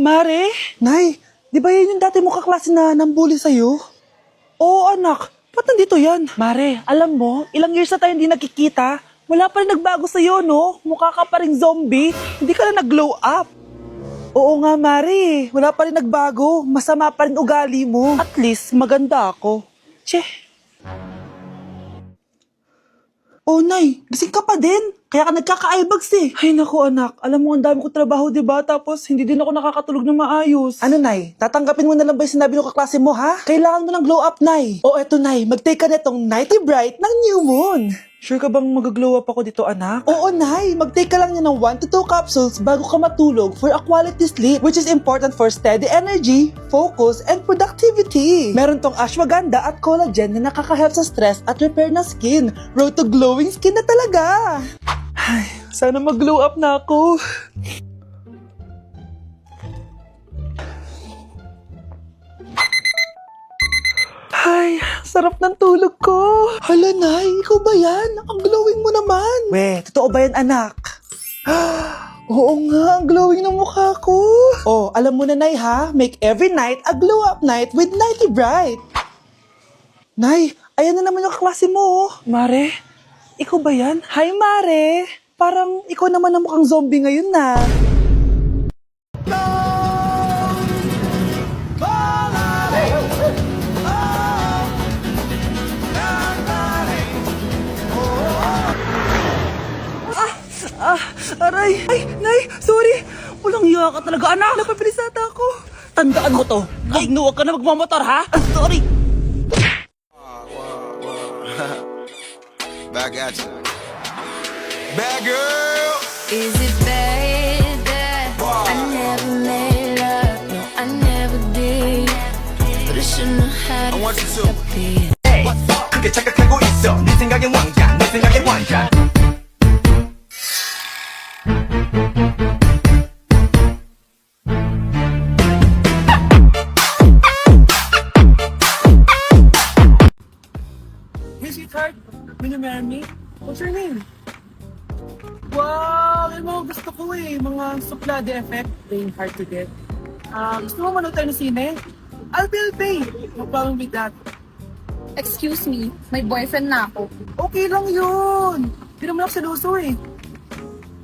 Mare? Nay, di ba yan yung dati mo kaklase na nambuli sa'yo? Oo anak, ba't nandito yan? Mare, alam mo, ilang years na tayo hindi nagkikita. Wala pa rin nagbago sa'yo, no? Mukha ka pa rin zombie. Hindi ka na nag-glow up. Oo nga, Mare. Wala pa rin nagbago. Masama pa rin ugali mo. At least, maganda ako. Che. Oh, Nay, gising ka pa din. Kaya ka nagkaka-eyebags eh. Ay, naku anak. Alam mo, ang dami ko trabaho, diba? Tapos, hindi din ako nakakatulog na maayos. Ano, Nay? Tatanggapin mo na lang ba yung sinabi ng kaklase mo, ha? Kailangan mo ng glow up, Nay. O, eto, Nay. Mag-take ka na itong Nighty Bright ng New Moon. Sure ka bang mag-glow up ako dito, anak? Oo, Nay. Mag-take ka lang niya ng 1 to 2 capsules bago ka matulog for a quality sleep, which is important for steady energy, focus, and productivity. Meron tong ashwagandha at collagen na nakaka-help sa stress at repair na skin. Road to glowing skin na talaga. Ay, sana mag-glow up na ako. Ay, sarap ng tulog ko. Hala, Nay, ikaw ba yan? Ang glowing mo naman. We, totoo ba yan, anak? Oo nga, ang glowing ng mukha ko. Oh, alam mo na, Nay, ha? Make every night a glow-up night with Nighty Bright. Nay, ayan na naman yung kaklase mo. Mare, ikaw ba yan? Hi, Mare. Parang ikaw naman ang mukhang zombie ngayon na. Aray! Ay, Nay! Sorry! Walang iya ka talaga, anak! Napapilisata ako! Tandaan mo to! Ay, huwag ka na magmamotor, ha? Sorry! Back at you. Bad girl! Is it bad that I never made love? No, I never did. But I shouldn't have had I want you to. it. 크게 착각하고 있어 네 생각엔 왕자 내 생각엔 왕자 Hey, sweetheart! Will you marry me? What's your name? Wow! Yung mga gusto ko eh. Mga suplade effect. Playing hard to get. Gusto mo manood tayo ng sine? I'll pay. No problem with that. Excuse me, may boyfriend na ako. Okay lang yun. Hindi naman ako seloso eh.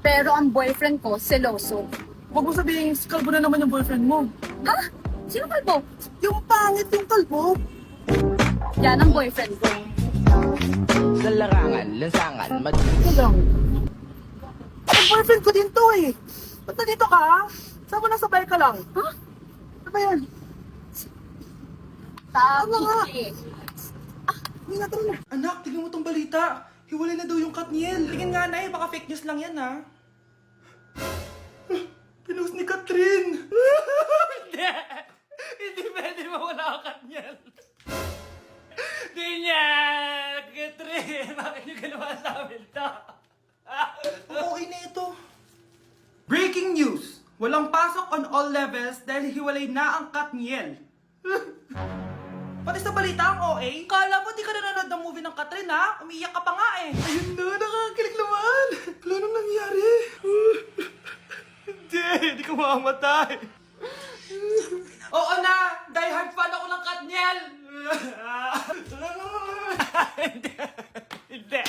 Pero ang boyfriend ko, seloso. Huwag mo sabihin, kalbo na naman yung boyfriend mo. Ha? Sino kalbo? Yung pangit yung kalbo. Yan ang boyfriend ko. Larangan, lansangan, Ito lang. Ang boyfriend ko din to eh. Ba't nandito ka? Saan mo nasabay ka lang? Ha? Ano ba yan? Ano nga? Hindi na na. Anak, tignan mo tong balita. Hiwalay na daw yung Katniel. Tingin nga na baka fake news lang yan ha. Pinost ni Katrin. Hindi. Hindi pwede mawala ang Katniel. Hindi niya. Katrin, bakit niyo ginawa sa amin to? Okay na ito. Breaking news. Walang pasok on all levels dahil hiwalay na ang Katniel. Pati sa balita ang OA, kala mo di ka nanonood ng movie ng Katrin ha? Umiiyak ka pa nga eh. Ayun na, nakakakilig naman. Wala nang nangyari. Hindi ko mamamatay. Oo na, die hard fan ako ng Katniel. Hindi. Hindi.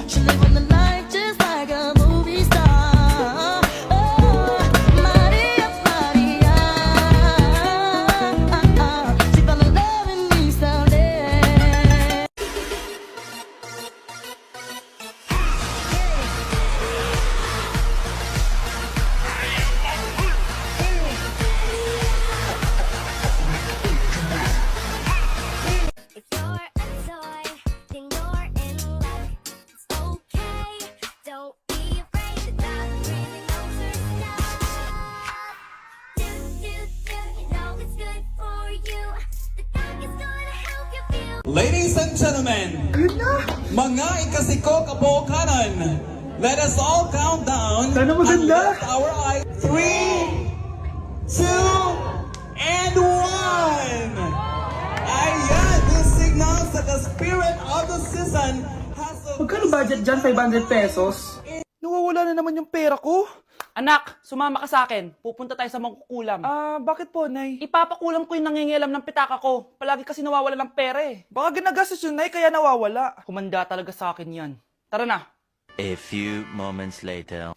She live on the life just like a movie star. Oh, Maria, Maria. She found the love in me someday. If you're a toy, then you're in love. It's okay, don't be afraid. The doctor really knows her stuff. Do, you know it's good for you. The doctor's gonna help you feel. Ladies and gentlemen, mga ikasiko kabukanan, let us all count down Sana and maganda. lift our eyes. 3, 2, and 1! Ayan, this signals that the spirit of the season has Magkano budget dyan? 500 pesos? Nawawala na naman yung pera ko. Anak, sumama ka sa akin. Pupunta tayo sa mangkukulam. Bakit po, Nay? Ipapakulam ko yung nangingialam ng pitaka ko. Palagi kasi nawawala ng pera eh. Baka ginagastos yun, Nay, kaya nawawala. Kumanda talaga sa akin yan. Tara na. A few moments later.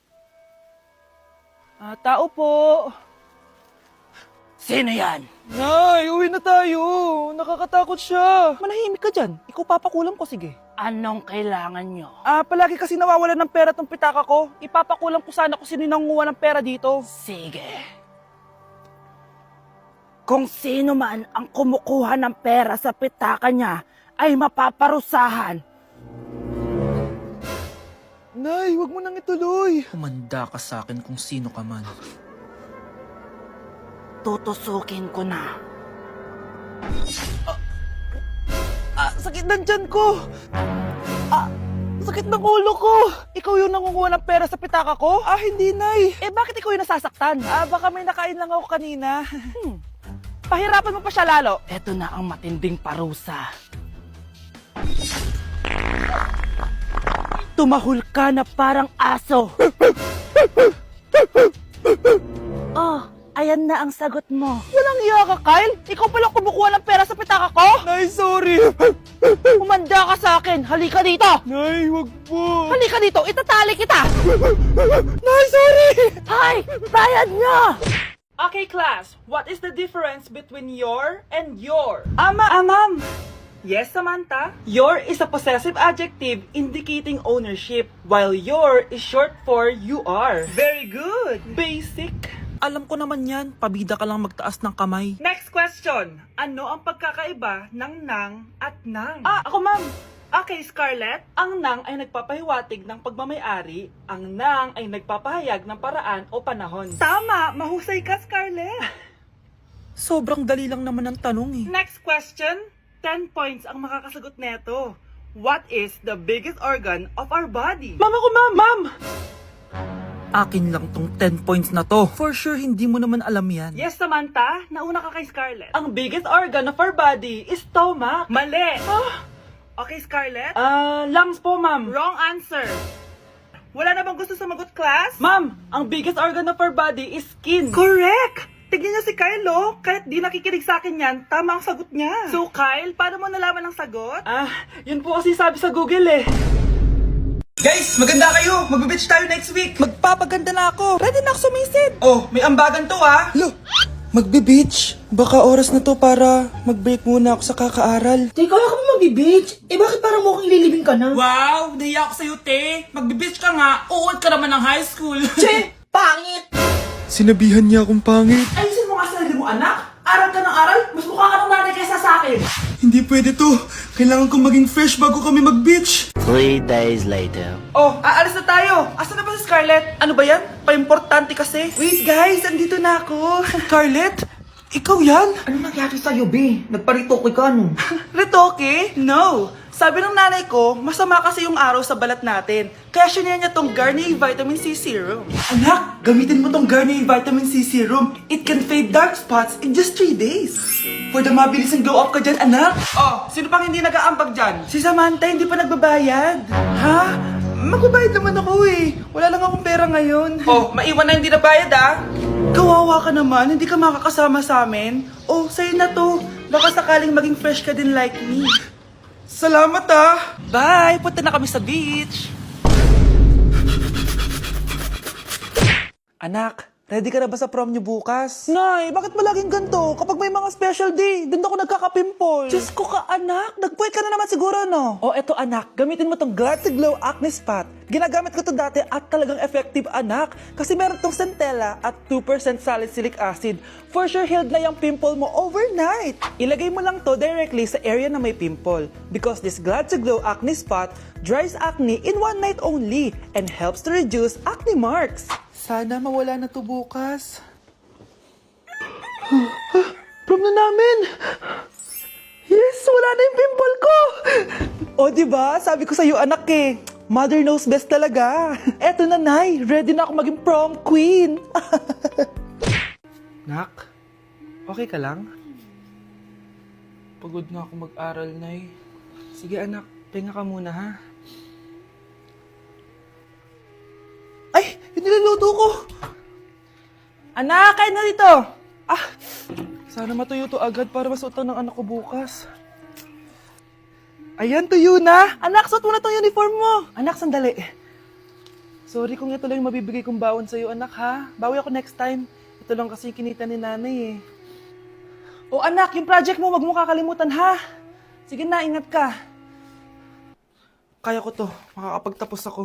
Tao po. Sino yan? Nay, uwi na tayo. Nakakatakot siya. Manahimik ka dyan. Ikaw papakulam ko, sige. Anong kailangan nyo? Palagi kasi nawawala ng pera tong pitaka ko. Ipapakulam ko sana kung sino nangunguha ng pera dito. Sige. Kung sino man ang kumukuha ng pera sa pitaka niya, ay mapaparusahan. Nay, wag mo nang ituloy. Humanda ka sa akin kung sino ka man. Tutusukin ko na. Sakit ng tiyan ko. Sakit ng ulo ko. Ikaw yung nangunguha ng pera sa pitaka ko? Hindi, Nay. Bakit ikaw yung nasasaktan? Baka may nakain lang ako kanina. Pahirapan mo pa siya lalo. Eto na ang matinding parusa. Tumahol ka na parang aso. Ayan na ang sagot mo. Walang iya ka, Kyle. Ikaw pala kumukuha ng pera sa pitaka ko? Nay, sorry. Humanda ka sa akin. Halika dito. Nay, wag po. Halika dito. Itatali kita. Nay, sorry. Hay, bayad niya. Okay, class. What is the difference between your and your? Ma'am. Yes, Samantha? Your is a possessive adjective indicating ownership, while your is short for you are. Very good. Basic. Alam ko naman yan, pabida ka lang magtaas ng kamay. Next question. Ano ang pagkakaiba ng nang at nang? Ako ma'am. Okay, Scarlett. Ang nang ay nagpapahiwatig ng pagmamayari, ang nang ay nagpapahayag ng paraan o panahon. Tama! Mahusay ka, Scarlett. Sobrang dali lang naman ang tanong eh. Next question. 10 points ang makakasagot neto. What is the biggest organ of our body? Ma'am! Akin lang tong 10 points na to. For sure, hindi mo naman alam yan. Yes, Samantha. Nauna ka kay Scarlett. Ang biggest organ of our body is stomach. Mali! Okay, Scarlett? Lungs po, ma'am. Wrong answer. Wala na bang gusto sumagot, class? Ma'am, ang biggest organ of our body is skin. Correct! Tignan niyo si Kyle, oh. Kahit di nakikinig sa akin yan, tama ang sagot niya. So, Kyle, paano mo nalaman ang sagot? Yun po kasi sabi sa Google eh. Guys, maganda kayo. Magbe-beach tayo next week. Magpapaganda na ako. Ready na ako sumisid. Oh, may ambagan to ah. Lo, magbe-beach? Baka oras na to para mag-break muna ako sa kakaaral. Teka, wala ka ba magbe-beach? Bakit parang mukhang ililibing ka na? Wow, nahiya ako sa'yo, te. Magbe-beach ka nga. Uod ka naman ng high school. Che, pangit! Sinabihan niya akong pangit. Ayusin mo nga sarili mo, anak. Aral ka ng aral. Mas mukha ka ng nanay kaysa sa akin. Hindi pwede to. Kailangan kong maging fresh bago kami mag-beach. 3 days later. Oh, aalis na tayo. Asan na ba si Scarlett? Ano ba yan? Pa-importante kasi. Wait guys, andito na ako. Scarlett? Ikaw yan? Ano nangyari sa'yo, be? Nagparitoke ka, no? Retoke? No. Sabi ng nanay ko, masama kasi yung araw sa balat natin. Kaya siya niya tong Garnier Vitamin C Serum. Anak, gamitin mo tong Garnier Vitamin C Serum. It can fade dark spots in just 3 days. For the mabilis and glow up ka dyan, anak. Oh, sino pang hindi nag-aambag dyan? Si Samantha hindi pa nagbabayad. Ha? Magbabayad naman ako eh. Wala lang akong pera ngayon. Oh, maiwan na hindi nabayad ah. Kawawa ka naman, hindi ka makakasama sa amin. Oh, sa'yo na to. Baka sakaling maging fresh ka din like me. Salamat ah! Bye! Punta na kami sa beach! Anak, ready ka na ba sa prom niyo bukas? Nay, bakit malaging ganito? Kapag may mga special day, doon ako nagkaka-pimple. Diyos ko ka, anak! Nag-point ka na naman siguro, no? Oh, eto anak, gamitin mo tong Glad to Glow Acne Spot. Ginagamit ko to dati at talagang effective, anak. Kasi meron tong centella at 2% salicylic acid. For sure, healed na yung pimple mo overnight. Ilagay mo lang to directly sa area na may pimple. Because this Glad to Glow Acne Spot dries acne in 1 night only and helps to reduce acne marks. Sana mawala na to bukas. Prom na namin! Yes, wala na yung pimple ko! O, diba? Sabi ko sa'yo, anak eh. Mother knows best talaga. Eto na, Nay. Ready na ako maging prom queen. Nak, okay ka lang? Pagod na ako mag-aral, Nay. Sige, anak. Pahinga ka muna, ha? luto ko. Anak, kain na dito. Ah, sana matuyo to agad para masuotan ng anak ko bukas. Ayan, tuyo na. Anak, suot mo na tong uniform mo. Anak, sandali. Sorry kung ito lang yung mabibigay kong baon sa'yo, anak, ha? Bawi ako next time. Ito lang kasi yung kinita ni nanay, eh. O anak, yung project mo, wag mo kakalimutan, ha? Sige na, ingat ka. Kaya ko to. Makakapagtapos ako.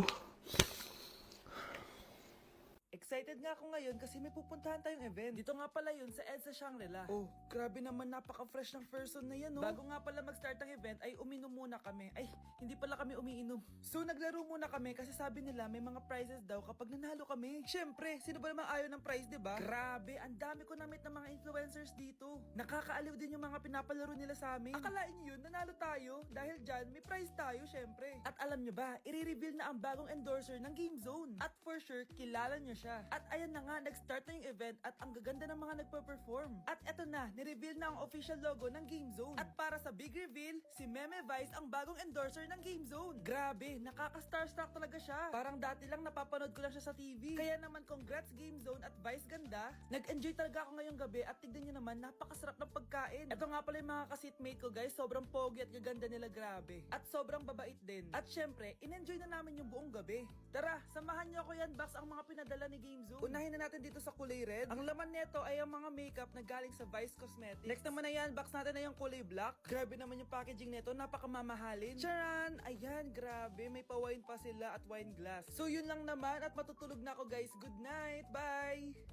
Excited nga ako ngayon kasi may pupuntahan tayong event. Dito nga pala yun sa EDSA Shangri-La. Oh, grabe naman, napaka-fresh ng person na yan, oh. Bago nga pala mag-start ang event ay uminom muna kami. Ay, hindi pala kami umiinom. So naglaro muna kami kasi sabi nila may mga prizes daw kapag nanalo kami. Syempre, sino ba naman ayaw ng prize, diba? Grabe, ang dami ko na-meet ng mga influencers dito. Nakakaaliw din yung mga pinapalaro nila sa amin. Akalain nyo yun, nanalo tayo. Dahil dyan, may prize tayo, syempre. At alam nyo ba, i-reveal na ang bagong endorser ng Game Zone. At for sure, kilala nyo siya. At ayan na nga, nag-start na yung event at ang gaganda ng mga nagpa-perform. At eto na, nireveal na ang official logo ng Game Zone. At para sa big reveal, si Meme Vice ang bagong endorser ng Game Zone. Grabe, nakaka-starstruck talaga siya. Parang dati lang napapanood ko lang siya sa TV. Kaya naman congrats Game Zone at Vice ganda. Nag-enjoy talaga ako ngayong gabi at tignan nyo naman, napakasarap ng pagkain. Eto nga pala yung mga ka-seatmate ko guys, sobrang pogi at gaganda nila, grabe. At sobrang babait din. At syempre, in-enjoy na namin yung buong gabi. Tara, samahan nyo ako yan, Bax, ang mga pinadala ni Game Zone. Unahin na natin dito sa kulay red. Ang laman nito ay ang mga makeup na galing sa Vice Cosmetics. Next naman na yan, box natin na yung kulay black. Grabe naman yung packaging nito, napakamamahalin. Charan! Ayan, grabe, may pa-wine pa sila at wine glass. So yun lang naman at matutulog na ako guys. Good night, bye!